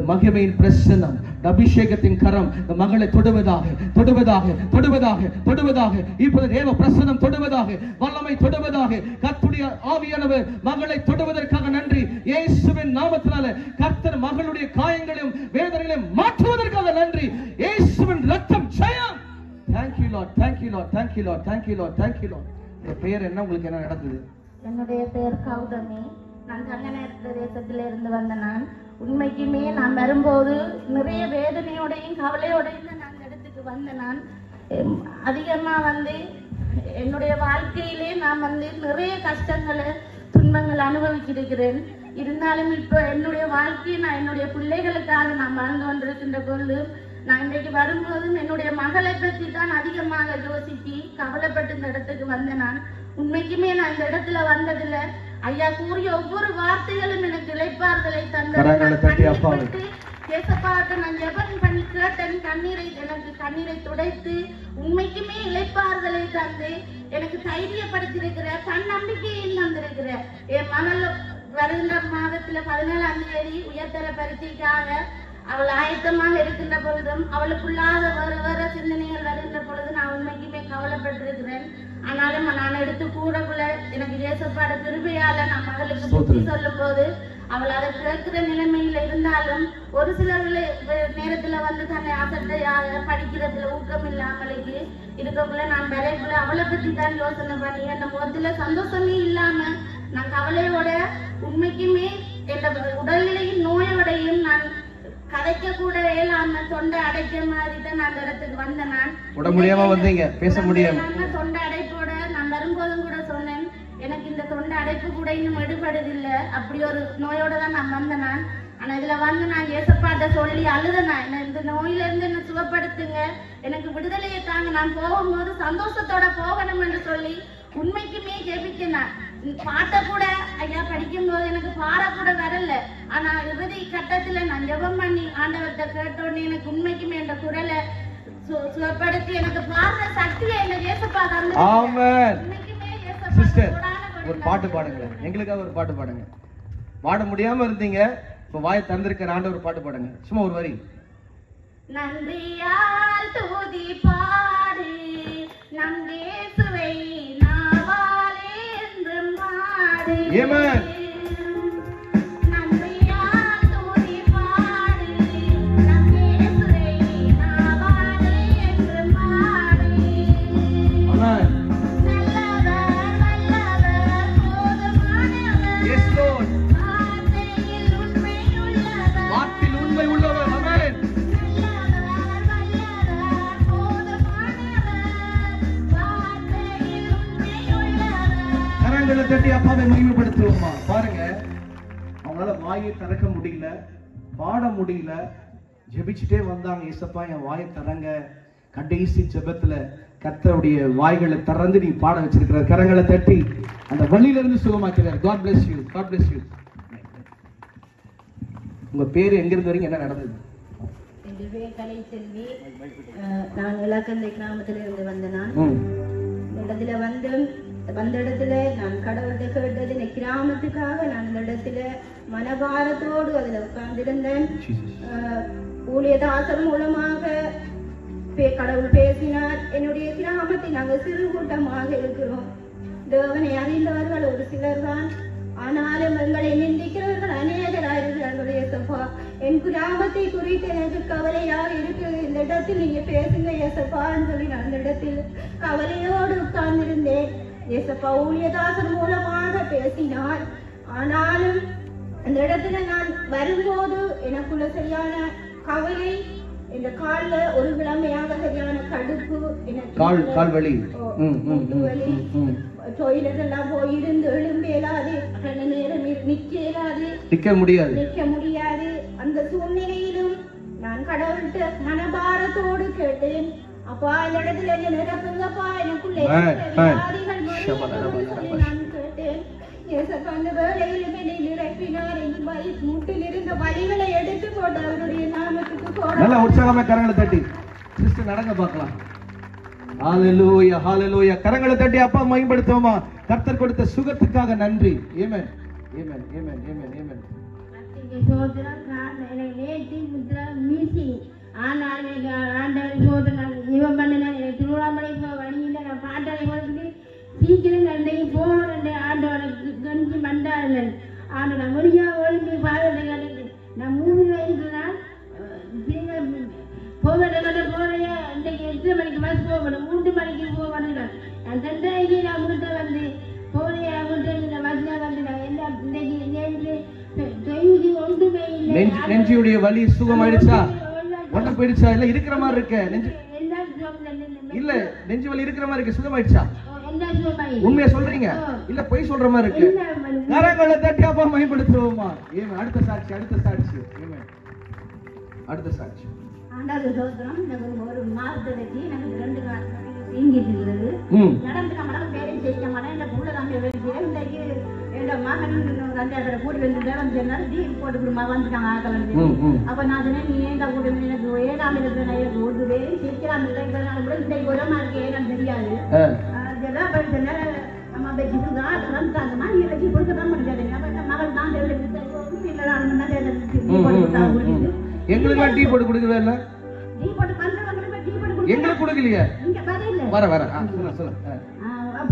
மகிமையின் பிரசன்னம், அபிஷேகத்தின் கரம் இந்த மகளை தொடுவதாக, தொடுவதாக, தொடுவதாக, தொடுவதாக. இப்போது தேவ பிரசன்னம் தொடுவதாக, வல்லமை தொடுவதாக. கர்த்தருடைய ஆவியானவர் மகளை தொடுவதற்காக நன்றி. இயேசுவின் நாமத்தினால கர்த்தர் மகளுடைய காயங்களையும் வேதனைகளையும் மாற்றுவதற்காக நன்றி. இயேசுவின் ரத்தம் ஜெயம். Thank you Lord. Thank you Lord. Thank you Lord. Thank you Lord. Thank you Lord. இந்த பெயர் என்ன? உங்களுக்கு என்ன நடந்தது? என்னுடைய பெயர் கௌதமி. நான் கங்கநேர பிரதேசத்திலிருந்து வந்த நான். உண்மைக்குமே நான் வரும்போது நிறைய வேதனையோடையும் கவலையோடையும் நான் அந்த இடத்துக்கு வந்த நான். அதிகமாக என்னுடைய வாழ்க்கையிலே நான் நிறைய கஷ்டங்களை துன்பங்கள் அனுபவிச்சிருக்கிறேன். இருந்தாலும் இப்போ என்னுடைய வாழ்க்கையை நான் என்னுடைய பிள்ளைகளுக்காக நான் வாழ்ந்து கொண்டிருக்கின்ற பொழுது நான் இன்றைக்கு வரும்போதும் என்னுடைய மகளை பற்றி தான் அதிகமாக யோசித்து கவலைப்பட்டு இந்த இடத்துக்கு வந்த நான். உண்மைக்குமே நான் இந்த இடத்துல வந்ததில்லை. ஐயா கூறிய ஒவ்வொரு வார்த்தைகளும் எனக்கு இளைப்பாறுதலை தந்தது. நான் ஜெபம் பண்ணி கேட்டேன். எனக்கு கண்ணீரை துடைத்து உண்மைக்குமே இளைப்பாறுதலை தந்து எனக்கு தைரியப்படுத்திருக்கிற தன்னம்பிக்கையும் தந்திருக்கிற என் மகள் வருகின்ற மாதத்துல 17ஆம் தேதி உயர்தர பரீட்சைக்காக அவள் ஆயத்தமாக இருக்கின்ற பொழுதும் அவளுக்குள்ளாக வேறு வேறு சிந்தனைகள் வருகின்ற பொழுது நான் உண்மைக்குமே கவலைப்பட்டிருக்கிறேன். ஆனாலும் நான் எடுத்து கூடக்குள்ள எனக்கு இயேசுப்பாட கிருபையால நான் மகளுக்கு புத்தி சொல்லும் போது அவள் அதை கேட்கிற நிலைமையில இருந்தாலும் ஒரு சில நேரத்துல வந்து தன்னை அசட்டையாக படிக்கிறதுல ஊக்கம் இல்லாமலுக்கு இருக்கக்குள்ள நான் விரைக்குள்ள அவளை பத்தி தான் யோசனை பண்ணி அந்த முகத்துல சந்தோஷமே இல்லாம நான் கவலையோட உண்மைக்குமே என் உடல்நிலையும் நோயோடையும் நான் கதைக்க கூட இயலாம தொண்டை அடைக்க மாதிரி தான் நான் இடத்துக்கு வந்தேன். நான் உட முடியாம வந்தீங்க, பேச முடியாம தொண்டை அடைப்போட நான் வரும்போதும் கூட சொன்னேன், எனக்கு இந்த தொண்டை அடைப்பு கூட இன்னும் எடுபடுதில்லை, அப்படி ஒரு நோயோட தான் நான் வந்தேன். நான் ஆனா இதுல வந்து நான் ஏசப்பாட்ட சொல்லி அழுதேன், இந்த நோயில இருந்து என்ன சுகப்படுத்துங்க, எனக்கு விடுதலையை தாங்க, நான் போகும்போது சந்தோஷத்தோட போகணும் என்று சொல்லி உண்மைக்குமே ஜெபிச்சேன். பாட்ட கூட ஐயா படிக்கும் போது எனக்கு பாட கூட வரல. ஆனா இறுதி கட்டத்துல நான் ஜெபம் பண்ணி ஆண்டவர்கிட்ட கேட்டோன்னு எனக்கு உண்மைக்குமே என்ற குரலை சுகப்படுத்தி எனக்கு பாடுற சக்தியை என்ன ஏசப்பா தந்து. ஆமென். சிஸ்டர் ஒரு பாட்டு பாடுங்க, எங்களுக்காக ஒரு பாட்டு பாடுங்க. பாட முடியாம இருந்தீங்க, இப்ப வாயை திறந்திருக்கிற ஆண்டவர் பாட்டு பாடுங்க, சும்மா ஒரு வரி. நன்றியால் துதி பாடு நம் இயேசுவை நாவாலே என்றும் பாடு. ஆமென். நன்றியால் துதி பாடு நம் இயேசுவை நாவாலே என்றும் பாடு. ஆமென். நல்லவர் வல்லவர் போதுமானவர். Yes Lord. வார்த்தையில் உண்மை உள்ளவர். வார்த்தையில் உண்மை உள்ளவர். ஆமென். கரங்களை தட்டி அப்பாவை மகிமைப்படுத்துவோமா. பாருங்க, அவங்களால வாயை திறக்க முடியல, பாட முடியல, ஜெபிச்சுட்டே வந்தாங்க. ஏசப்பா என் வாயை தரங்க. கடைசி ஜெபத்துல கர்த்தருடைய வாய்களை திறந்து நீ பாட வச்சிருக்கிற. கரங்களை தட்டி அந்த வழியில இருந்து சுகமாக்கிறார். God bless you. God bless you. உங்க பேரு எங்க இருந்து வரீங்க, என்ன நடந்தது? என் பேர் கலைச்செல்வி. நான் இலக்கந்தை கிராமத்துல இருந்து வந்தேன். இந்த இடத்துல வந்த இடத்துல நான் கடவுள்கிட்ட கேட்டது, இந்த கிராமத்துக்காக நான் இந்த இடத்துல மனபாரத்தோடு அதுல உட்கார்ந்திருந்தேன். ஊழியதாசர் மூலமாக கடவுள் பேசினார். என்னுடைய கிராமத்தில் நாங்கள் சிறு கூட்டமாக இருக்கிறோம். தேவனை அறிந்தவர்கள் ஒரு சிலர் தான், ஆனாலும் எங்களை நிந்திக்கிறவர்கள் அநேகராயிருக்கிறார்கள். ஏசப்பா, என் கிராமத்தை குறித்து எனக்கு கவலையாக இருக்குது, இந்த இடத்தில் நீங்க பேசுங்க ஏசப்பான்னு சொல்லி நான் அந்த இடத்தில் கவலையோடு உட்கார்ந்திருந்தேன். ஏசப்பா ஊழியதாசர் மூலமாக பேசினார். ஆனாலும் அந்த இடத்துல நான் வரும்போது எனக்குள்ள சரியான கவலை, இந்த கால்ல ஒரு கிழமையாக சரியான கடுப்பு, கால் வலி, டொய்லெட் எல்லாம் போயிருந்து எழும்பேலாது, நேரம் நிக்க முடியாது. அந்த சூழ்நிலையிலும் நான் கடவுள்கிட்ட மனபாரத்தோடு கேட்டேன், அப்பா இந்த இடத்துல என்ன நிரப்புங்கப்பா, எனக்குள்ள நான் கேட்டேன். ஏசப்பா அந்த வேலையிலும் என்னை நிரப்பினார். என் முட்டில் இருந்த வலிகளை எடுத்து போட்டு அவருடைய நாமத்துக்கு நல்ல உற்சாகமா கரங்களை தட்டி சிஸ்டர் நடங்க பார்க்கலாம். ஹalleluya ஹalleluya. கரங்களை தட்டி அப்பா மகிமைப்படுத்துவோமா. கர்த்தர் கொடுத்த சுகத்துக்காக நன்றி. ஆமென் ஆமென் ஆமென் ஆமென் ஆமென். சோதரம் எனக்கு நேற்று மீசி ஆனால் ஆண்டவர் சோதரம் இவன் பண்ணின திருவண்ணாமலை வழியில் நான் பாட்டாளி கொடுத்து சீக்கிரம் அன்றைக்கு போகிறேன். ஆண்டவனை கணிச்சு மண்டாடுறேன். ஆண்டு நான் முடியா ஒழுங்கி பாடுறது நான் 3 வயசுலாம் போகிறேன். போறையா இன்றைக்கு 8 மணிக்கு பஸ் போகணும், 3 மணிக்கு போகணும். நான் 2:30 நான் உங்கள்கிட்ட வந்து போறையா உங்கள்கிட்ட பஸ்ல வந்து நான் எல்லாம் இன்றைக்கு ஒன்றுமே இல்லை. நெஞ்சியுடைய வலி சுகமாயிடுச்சா? ஒண்ணு போயிடுச்சா? இல்ல இருக்கிற மாதிரி இருக்க நெஞ்சு? இல்ல நெஞ்சு வலி இருக்கிற மாதிரி இருக்கு, சுகமாயிடுச்சா? உண்மையா சொல்றீங்க? இல்ல பொய் சொல்ற மாதிரி இருக்கு. கரங்களை தட்டி அப்பா மகிமைப்படுத்துவோமா. அடுத்த சாட்சி அடுத்த சாட்சி அடுத்த சாட்சி. ஆண்டாவது சோதரம் எனக்கு ஒரு மாதத்துக்கு எனக்கு 2 காலம் தீங்கிட்டு இருந்தது. நடந்து நம்மளால வேலை செய்ய மாட்டேன். இந்த புள்ள தான் இன்றைக்கு என் மகன் 2 கூடி வந்து வேலை சொன்னாரு, டீல் போட்டு கொடுமா வந்துட்டாங்க ஆக்கள். அப்ப நான் சொன்னேன், நீ ஏன்டா கூட்டி எனக்கு 7ஆம் இடத்துல எனக்கு ஒரு வேலை சீக்கிரம் இல்லை, கூட இன்றைக்கு உரமா இருக்கு ஏன்னு தெரியாது. அதெல்லாம் சொன்ன அம்மா வச்சு வந்துட்டாங்கம்மா, நீ வச்சு கொடுக்கதான் முடியாது. அப்ப மகள் தான் எங்களுக்கு டீ போட்டு கொடுக்கவே இல்ல. டீ போட்டு வந்தவங்களுக்கு டீ போட்டு கொடுக்க எங்களுக்கு கொடுக்கலையே. இங்க வரல. வர சொல்லுங்க.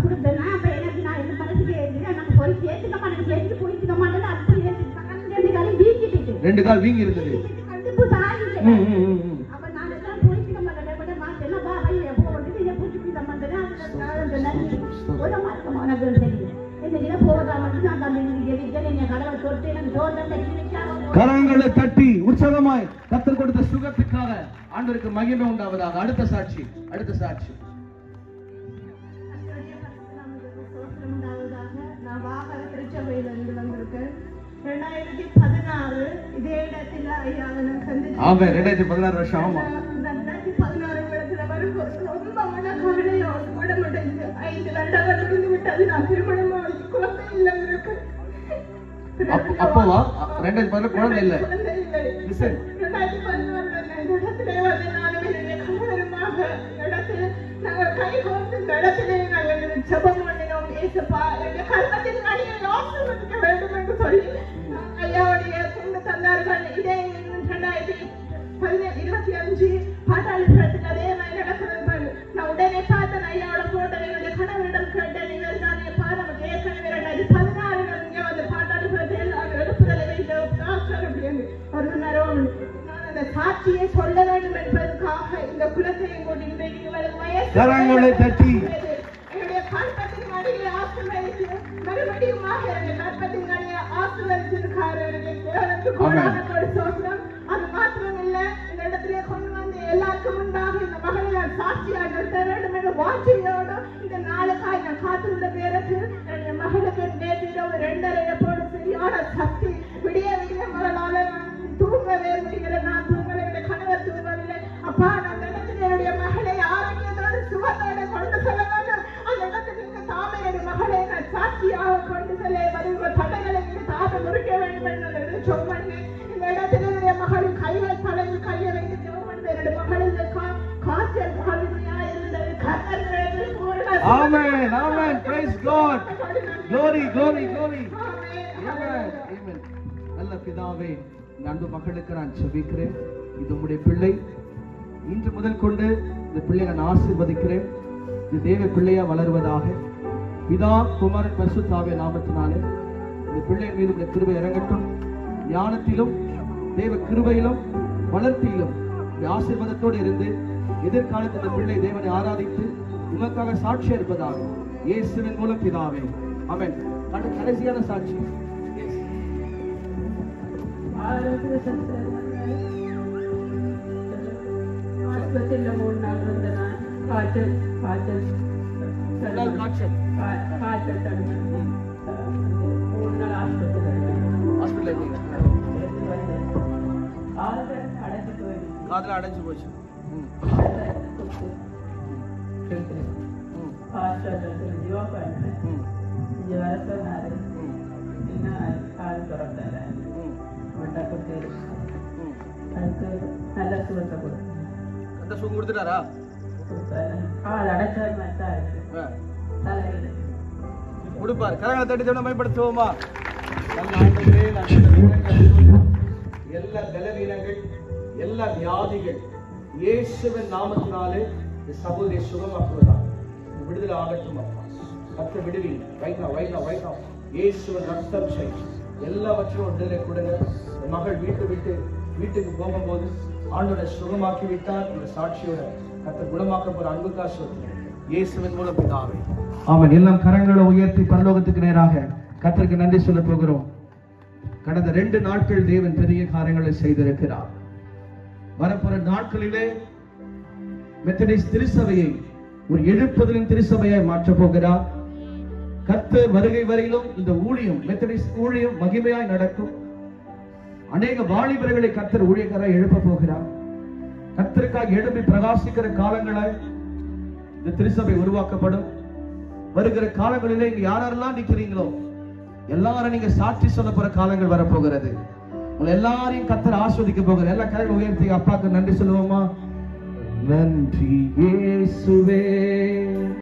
கொடுத்தேன்னா அப்ப எனக்கு நான் இது மனசுக்கு நான் போய் சேர்த்துக்க மாட்டேன், சேர்த்து போயிட்டுக்க மாட்டேன். அப்படி ரெண்டு காலம் வீங்கிட்டு, 2 கால் வீங்கி இருந்தது. கண்டிப்பா தாயில்லை. அப்ப நான் எல்லாம் போயிட்டுக்க மாட்டேன், பட் மாட்டேன்னா பா ஐயா போட்டு இதை பூச்சி தம்மந்தேன்னா அந்த நன்றி ஒரு மார்க்கம் உனக்கு தெரியும். இந்த தினம் போவதா மட்டும் நான் தம்பி என்ன கடவுள் தொட்டு எனக்கு ஜோர்தான் தெரிவிக்காம கரங்களை தட்டி உற்சாகமாய் கர்த்தர் கொடுத்த சுகத்துக்காக ஆண்டவருக்கு மகிமை உண்டாவதாக. அடுத்த சாட்சி. நான் வாகன திருச்சபையிலிருந்து வந்திருக்கேன். 2016 இதே இடத்தில் ஐயாவை நான் சந்திச்சேன். ஆமா, 2016 வருஷம். ஆமா, 2016 இடத்துல வரும்போது ரொம்ப மனக்கவலையோடு உடம்படைந்து 5 வருடங்கள் இருந்து விட்டது. நான் திருமணமாகி குழந்தை இல்லைன்னு இருக்கேன். அப்போவா 2016 குழந்தை இல்லை. 2016 இந்த இடத்திலே வந்து நானும் என்னுடைய கணவருமாக இடத்தில் நாங்கள் கை கோர்த்து இந்த இடத்திலே நாங்கள் ஜெபம் பண்ணினோம். ஏசப்பா எங்கள் கர்மத்தின் அடியை ஆசீர்வதிக்க வேண்டும் என்று சொல்லி ஐயாவுடைய சொந்த தந்தார்கள். இதே 2025 பாட்டாளிபுரத்தில் அதே மாதிரி நடக்கிறது. நான் உடனே பார்த்தேன் ஐயாவோட போட்டோ. என்னுடைய கணவரிடம் கேட்டேன், நீங்கள் தானே பாரம் ஏற்கனவே 2016 இங்கே வந்து பாட்டாளிபுரத்தில் எடுப்புதலை வைத்த அப்படின்னு ஒரு நேரம் நான் அந்த சாட்சியை சொல்ல வேண்டும் என்பதற்காக இந்த குலத்தையும் கொண்டு இன்றைக்கு என்னுடைய கற்பத்தின் அடியை ஆசீர்வதித்து மறுபடியுமாக என்னுடைய கற்பத்தின் அடியை ஆசீர்வதித்திருக்காரு. அது மாத்திரம் இல்ல, இந்த இடத்திலே கொண்டு வந்து எல்லாருக்கும் முன்பாக இந்த மகளை நான் சாட்சியாக நிறுத்த வேண்டும் என்ற வாஞ்சையோடு இந்த நாளுக்காய் நான் காத்திருந்த பேருக்கு என்னுடைய மகளுக்கு நேற்று இரவு 2:30 போது சரியான சக்தி விடிய மகளால தூங்கவே முடிகிற. நான் தூங்கவில்லை, கணவர் தூங்கவில்லை. அப்பா நான் இடத்தில் என்னுடைய மகளை ஆரோக்கியத்தோடு சுகத்தோடு கொண்டு செல்ல வேண்டும். அந்த இடத்தில் நீங்க தாமே என்னுடைய மகளை நான் சாட்சியாக கொண்டு செல்ல வருகிற தடைகளை நீங்க தாமே முறிக்க வேண்டும் என்று சொன்னேன். இந்த இடத்தில் என்னுடைய மகளின் கைகள் தலையில் கையை வைத்து ஜெபம் என்னுடைய மகளின் காய்ச்சல் கடுமையா இருந்தது. கர்த்தர் பூரண ஆமென் ஆமென். Praise God. glory glory glory. ஆமென் ஆமென். நல்ல பிதாவே, இந்த அன்பு மக்களுக்கு நான் ஜெபிக்கிறேன். இது உம்முடைய பிள்ளை. இன்று முதல் கொண்டு இந்த பிள்ளையை நான் ஆசீர்வதிக்கிறேன். இது தேவ பிள்ளையா வளருவதாக. பிதா குமாரன் பரிசுத்த ஆவியின் நாமத்தினாலே இந்த பிள்ளையின் மீது உடைய கிருபை இறங்கட்டும். ஞானத்திலும் தேவ கிருபையிலும் வளர்த்தியிலும் ஆசீர்வாதத்தோடு இருந்து எதிர்காலத்தில் இந்த பிள்ளை தேவனை ஆராதித்து உமக்காக சாட்சியா இருப்பதாக இயேசுவின் மூலம் பிதாவே ஆமென். கடைசியான சாட்சி. ஆஸ்பத்திரியில 3 நாள் இருந்த நான் காய்ச்சல் தண்ணி 3 நாள் ஆஸ்பத்திரியில் காதுல அடைஞ்சு போச்சு. ஜீவா பண்ணேன். இங்கே வர சொன்னாரு. இன்னும் கால் திறந்தாரு. அதுக்கு நல்ல சுகத்தை கொடுத்தேன். அந்த சுகம் கொடுத்துட்டாரா? கால் அடைச்ச மாதிரி தான் இருக்கு. தலையில கொடுப்பார். கரங்களை தட்டி தேவனை பயன்படுத்துவோமா? எல்லா பலவீனங்கள், எல்லா வியாதிகள் இயேசுவின் நாமத்தினாலே இந்த சகோதரியை சுகமாக்குவதா விடுதலை ஆகட்டும். கத்த விடுவி வைனா இயேசுவின் ரத்தம் செய் எல்லாவற்றையும் விடுதலை கொடுங்க. மகள் வீட்டுக்கு போகும்போது ஆண்டோட சுகமாக்கி விட்டார். இந்த சாட்சியோட கத்த குணமாக்க போற அன்புக்கா சொல்றேன் இயேசுவின் மூலம் பிதாவே ஆமென். எல்லாம் கரங்களை உயர்த்தி பரலோகத்துக்கு நேராக கர்த்தருக்கு நன்றி சொல்ல போகிறோம். கடந்த 2 நாட்கள் தேவன் பெரிய காரியங்களை செய்திருக்கிறார். வரப்போற நாட்களிலே மெத்தடிஸ்ட் திருச்சபையை ஒரு எழுப்புதலின் திருச்சபையாய் மாற்றப் போகிறார். கர்த்தர் வருகை வரையிலும் இந்த ஊழியம், மெத்தடிஸ்ட் ஊழியம் மகிமையாய் நடக்கும். அநேக வாலிபர்களை கர்த்தர் ஊழியக்காரராய் எழுப்ப போகிறார். கர்த்தருக்காக எழுப்பி பிரகாசிக்கிற காலங்களாய் இந்த திருச்சபை உருவாக்கப்படும். வருகிற காலங்களிலே இங்க யாரெல்லாம் நிக்கிறீங்களோ எல்லாரும் நீங்க சாட்சி சொல்ல போற காலங்கள் வரப்போகிறது. உங்களை எல்லாரையும் கர்த்தர் ஆஸ்வதிக்க போகிறார். எல்லா கரங்களை உயர்த்தி அப்பாக்கு நன்றி சொல்லுவோமா? நன்றி இயேசுவே,